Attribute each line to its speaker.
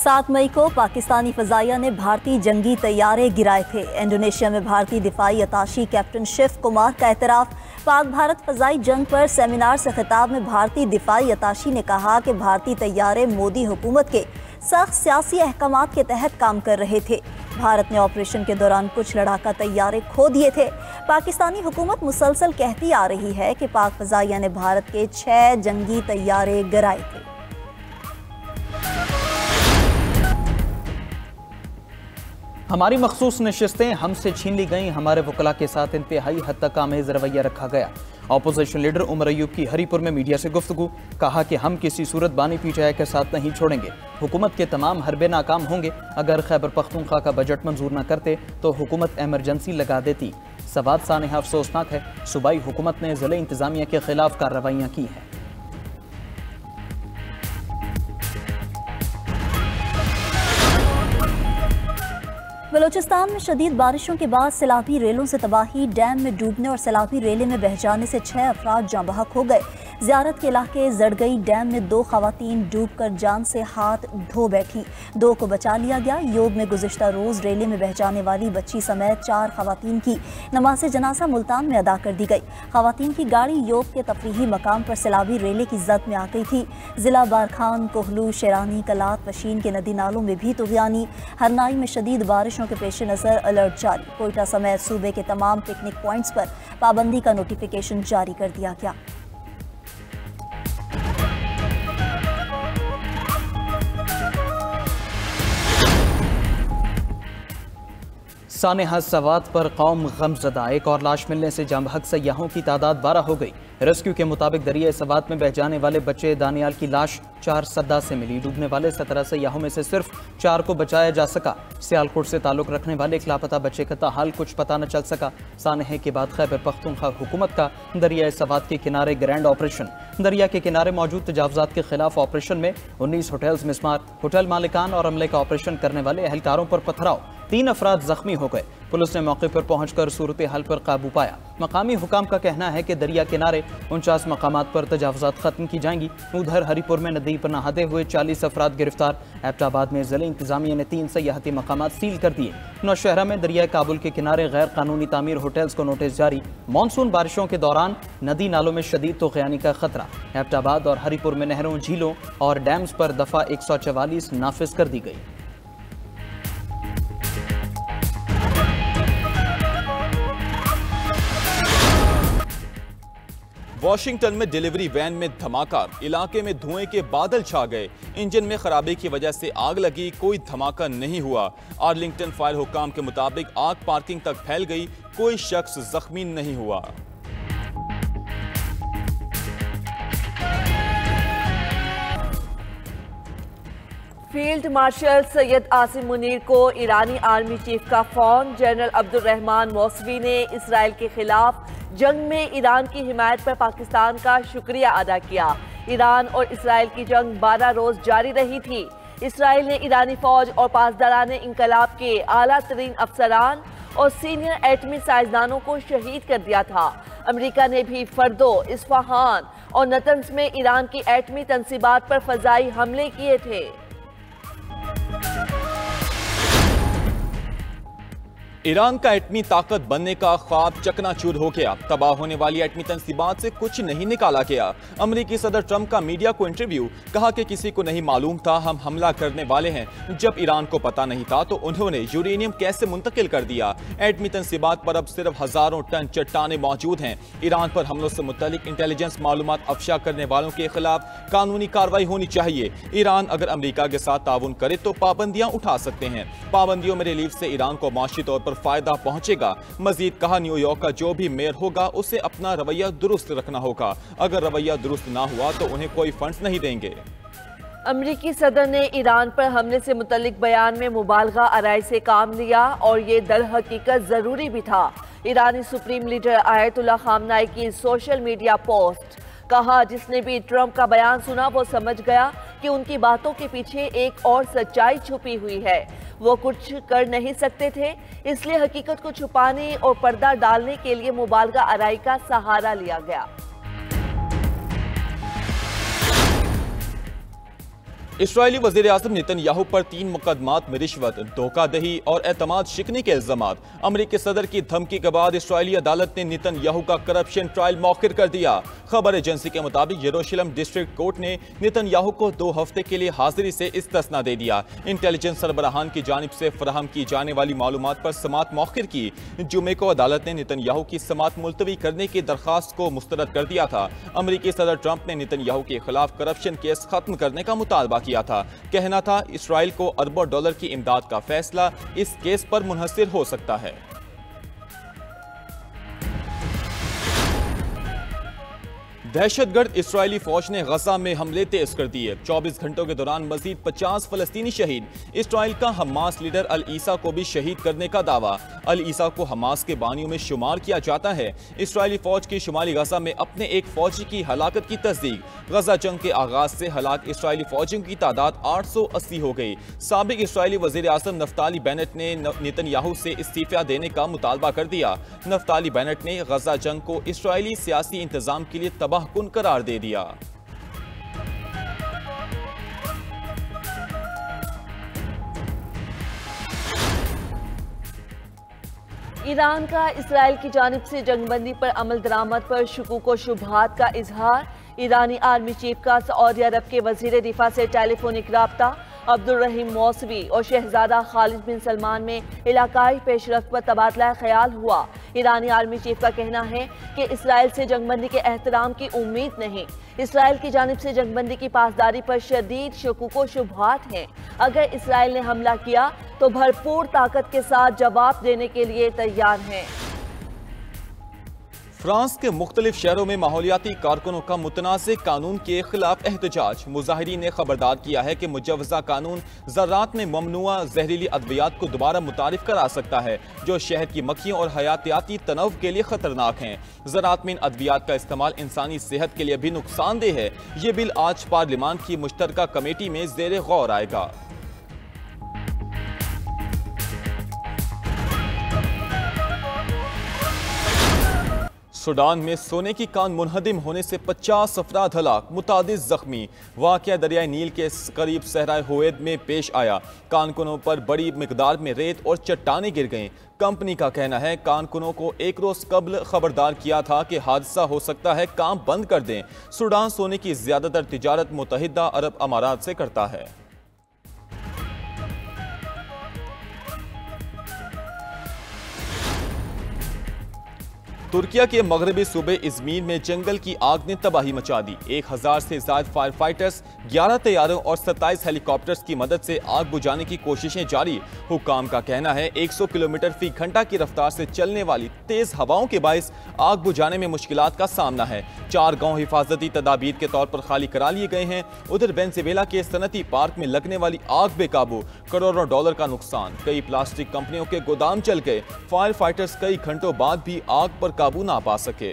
Speaker 1: 7 मई को पाकिस्तानी फजाइया ने भारतीय जंगी तैयारे गिराए थे। इंडोनेशिया में भारतीय दिफाई अताशी कैप्टन शिव कुमार का एतराफ़। पाक भारत फजाई जंग पर सेमिनार से खिताब में भारतीय दिफाई अताशी ने कहा कि भारतीय तैयारे मोदी हुकूमत के सख्त सियासी अहकामात के तहत काम कर रहे थे। भारत ने ऑपरेशन के दौरान कुछ लड़ाका तैयारे खो दिए थे। पाकिस्तानी हुकूमत मुसलसल कहती आ रही है कि पाक फजाइया ने भारत के 6 जंगी तैयारे गिराए थे।
Speaker 2: हमारी मखसूस नशिस्तें हमसे छीन ली गईं, हमारे वकला के साथ इंतहाई हद तक आमेज रवैया रखा गया। अपोजिशन लीडर उमर अयूब की हरीपुर में मीडिया से गुफ्तगू, कहा कि हम किसी सूरत बानी पीटीआई के साथ नहीं छोड़ेंगे। हुकूमत के तमाम हरबे नाकाम होंगे। अगर खैबर पख्तूनख्वा का बजट मंजूर न करते तो हुकूमत एमरजेंसी लगा देती। सवाद सानहा अफसोसनाक है, सूबाई हुकूमत ने ज़िले इंतजामिया के खिलाफ कार्रवाइयाँ की हैं।
Speaker 1: बलूचिस्तान में शदीद बारिशों के बाद सैलाबी रेलों से तबाही, डैम में डूबने और सैलाबी रेले में बह जाने से 6 अफराद जाँ बहक हो गए। ज़ियारत के इलाके जड़गई डैम में 2 खवातीन डूबकर जान से हाथ धो बैठी, 2 को बचा लिया गया। योग में गुज़िश्ता रोज़ रेले में बह जाने वाली बच्ची समेत 4 खवातीन की नमाज जनाजा मुल्तान में अदा कर दी गई। खवातीन की गाड़ी योग के तफरीही मकाम पर सैलाबी रेले की जद में आ गई थी। ज़िला बारखान, कोहलू, शेरानी, कलात, पशीन के नदी नालों में भी तुग़यानी। हरनाई में शदीद बारिशों के पेश नज़र अलर्ट जारी। कोयटा समेत सूबे के तमाम पिकनिक पॉइंट्स पर पाबंदी का नोटिफिकेशन जारी कर दिया गया।
Speaker 2: सानेहा सवात पर कौम गमज़दा, एक और लाश मिलने से जाँ बहक सयाहों की तादाद 12 हो गई। रेस्क्यू के मुताबिक दरिया सवात में बह जाने वाले बच्चे दानियाल की लाश 4 सद्दा से मिली। डूबने वाले 17 सयाहों में से सिर्फ 4 को बचाया जा सका। सियालकोट से ताल्लुक रखने वाले एक लापता बच्चे का ताहाल कुछ पता न चल सका। सानेहे के बाद खैबर पख्तूनख्वा हुकूमत का दरिया सवात के किनारे ग्रैंड ऑपरेशन। दरिया के किनारे मौजूद तजावुज़ात के खिलाफ ऑपरेशन में 19 होटल्स मिसमार, होटल मालिकान और अमले का ऑपरेशन करने वाले एहलकारों पर पथराव। 3 अफराद जख्मी हो गए। पुलिस ने मौके पर पहुंचकर सूरत हाल पर काबू पाया। मकामी हुकाम का कहना है कि दरिया किनारे 49 मकामात पर तजावुज़ात खत्म की जाएंगी। उधर हरीपुर में नदी पर नहाते हुए 40 अफराद गिरफ्तार। एबटाबाद में ज़िले इंतजामिया ने 3 सयाहती मकामात सील कर दिए। नौशहरा में दरिया काबुल के किनारे गैर कानूनी तामीर होटल्स को नोटिस जारी। मानसून बारिशों के दौरान नदी नालों में शदीद तुग़यानी का खतरा। एबटाबाद और हरीपुर में नहरों, झीलों और डैम्स पर दफ़ा 144 नाफिज कर दी गई।
Speaker 3: वाशिंगटन में डिलीवरी वैन में धमाका, इलाके में धुएं के बादल छा गए। इंजन में खराबी की वजह से आग लगी, कोई धमाका नहीं हुआ। आर्लिंगटन फायर हुकाम के मुताबिक आग पार्किंग तक फैल गई, कोई शख्स जख्मी नहीं हुआ।
Speaker 4: फील्ड मार्शल सैयद आसिम मुनीर को ईरानी आर्मी चीफ का फोन। जनरल अब्दुर्रहमान मौसवी ने इसराइल के खिलाफ जंग में ईरान की हिमायत पर पाकिस्तान का शुक्रिया अदा किया। ईरान और इसराइल की जंग 12 रोज जारी रही थी। इसराइल ने ईरानी फौज और पासदारान इंकलाब के आला तरीन अफसरान और सीनियर एटमी साइंसदानों को शहीद कर दिया था। अमेरिका ने भी फर्दो, इस्फहान और नतंज में ईरान की एटमी तंसीबात पर फजाई हमले किए थे।
Speaker 3: ईरान का एटमी ताकत बनने का ख्वाब चकनाचूर हो गया। तबाह होने वाली एटमी तंसीबात से कुछ नहीं निकाला गया। अमेरिकी सदर ट्रंप का मीडिया को इंटरव्यू, कहा कि किसी को नहीं मालूम था हम हमला करने वाले हैं। जब ईरान को पता नहीं था तो उन्होंने यूरेनियम कैसे मुंतकिल कर दिया। एटमी तंसीबात पर अब सिर्फ हजारों टन चट्टाने मौजूद हैं। ईरान पर हमलों से मुतल्लिक इंटेलिजेंस मालूमात अफशा करने वालों के खिलाफ कानूनी कार्रवाई होनी चाहिए। ईरान अगर अमेरिका के साथ ताउन करे तो पाबंदियां उठा सकते हैं। पाबंदियों में रिलीफ से ईरान को माशी तौर पर फायदा पहुंचेगा। मजीद कहा, न्यूयॉर्क का जो भी मेयर होगा उसे अपना रवैया दुरुस्त रखना होगा। अगर रवैया दुरुस्त ना हुआ तो उन्हें कोई फंड्स नहीं देंगे।
Speaker 4: अमेरिकी सदर ने ईरान पर हमले से मुतल्लिक बयान में मुबालगा आराई से काम लिया और ये दर हकीकत जरूरी भी था। ईरानी सुप्रीम लीडर आयतुल्लाह खामनाई की सोशल मीडिया पोस्ट, कहा जिसने भी ट्रंप का बयान सुना वो समझ गया कि उनकी बातों के पीछे एक और सच्चाई छुपी हुई है। वो कुछ कर नहीं सकते थे, इसलिए हकीकत को छुपाने और पर्दा डालने के लिए मुबालगा आराई का सहारा लिया गया।
Speaker 3: इस्राएली वज़ीर-ए-आज़म नेतन्याहू पर 3 मुकदमात में रिश्वत, धोखाधड़ी और एतमाद शिकने के इल्जामात। अमरीकी सदर की धमकी के बाद इस्राएली अदालत ने नेतन्याहू का करप्शन ट्रायल मौखिर कर दिया। खबर एजेंसी के मुताबिक यरूशलेम डिस्ट्रिक्ट कोर्ट ने नेतन्याहू को 2 हफ्ते के लिए हाजिरी से इस्तिस्ना दे दिया। इंटेलिजेंस सरबराहान की जानिब से फराहम की जाने वाली मालूमात पर समात मौखिर की। जुमे को अदालत ने नेतन्याहू की समात मुलतवी करने की दरख्वास्त को मुस्तरद कर दिया था। अमरीकी सदर ट्रंप ने नेतन्याहू के खिलाफ करप्शन केस खत्म करने का मुतालबा किया था। कहना था इसराइल को अरबों डॉलर की इमदाद का फैसला इस केस पर मुनहसिर हो सकता है। दहशतगर्द इस्राएली फौज ने गजा में हमले तेज कर दिए। 24 घंटों के दौरान मजीद 50 फलस्तीनी शहीद। इस्राएल का हमास लीडर अल ईसा को भी शहीद करने का दावा। अल ईसा को हमास के बानियों में शुमार किया जाता है। इस्राएली फौज की शुमाली गजा में अपने एक फौजी की हलाकत की तस्दीक। गजा जंग के आगाज से हलाक इस्राएली फौजियों की तादाद 880 हो गई। साबिक इस्राएली वज़ीर-ए-आज़म नफ्ताली बेनेट ने नेतन्याहू से इस्तीफा देने का मुतालबा कर दिया। नफ्ताली बेनेट ने गजा जंग को इस्राएली सियासी इंतजाम के लिए तबाह कुन करार दे दिया।
Speaker 4: ईरान का इसराइल की जानिब से जंगबंदी पर अमल दरामद पर शुकूक व शुबहात का इजहार। ईरानी आर्मी चीफ का सऊदी अरब के वजीर दिफा से टेलीफोनिक राब्ता। अब्दुल रहीम मौसवी और शहजादा खालिद बिन सलमान में इलाकाई पेशरफ्त पर तबादला ख्याल हुआ। ईरानी आर्मी चीफ का कहना है कि इसराइल से जंगबंदी के एहतराम की उम्मीद नहीं। इसराइल की जानिब से जंगबंदी की पासदारी पर शदीद शुकूक व शुबहात हैं। अगर इसराइल ने हमला किया तो भरपूर ताकत के साथ जवाब देने के लिए तैयार हैं।
Speaker 3: फ्रांस के मुख्तलिफ शहरों में माहौलियाती कारकुनों का मुतनाज़ कानून के खिलाफ एहतजाज। मुजाहिरीन ने खबरदार किया है कि मुजवज़ा कानून ज़रात में ममनुआ जहरीली अद्वियात को दोबारा मुतारिफ करा सकता है, जो शहद की मक्खियों और हयातियाती तनव के लिए खतरनाक हैं। ज़रात में इन अद्वियात का इस्तेमाल इंसानी सेहत के लिए भी नुकसानदेह है। ये बिल आज पार्लिमान की मुश्तरका कमेटी में ज़ेर गौर आएगा। सूडान में सोने की कान मुनहदिम होने से 50 अफराद हलाक, मुतादिद जख्मी। वाक़या दरियाई नील के करीब सहराए हुवैद में पेश आया। कारकुनों पर बड़ी मिकदार में रेत और चट्टानें गिर गईं। कंपनी का कहना है कारकुनों को एक रोज़ कबल खबरदार किया था कि हादसा हो सकता है, काम बंद कर दें। सूडान सोने की ज़्यादातर तिजारत मुत्तहिदा अरब अमारात से करता है। तुर्किया के मगरबी सूबे इज़मीर में जंगल की आग ने तबाही मचा दी। 1000 से ज़ायद फायर फाइटर्स, 11 तैयारों और 27 हेलीकॉप्टर्स की मदद से आग बुझाने की कोशिशें जारी। हुक्काम का कहना है 100 किलोमीटर फी घंटा की रफ्तार से चलने वाली तेज हवाओं के बायस आग बुझाने में मुश्किलात का सामना है। 4 गांव हिफाजती तदाबीर के तौर पर खाली करा लिए गए हैं। उधर वेनेजुएला के सनती पार्क में लगने वाली आग बेकाबू, करोड़ों डॉलर का नुकसान। कई प्लास्टिक कंपनियों के गोदाम जल गए। फायर फाइटर्स कई घंटों बाद भी आग पर काबू ना पा सके।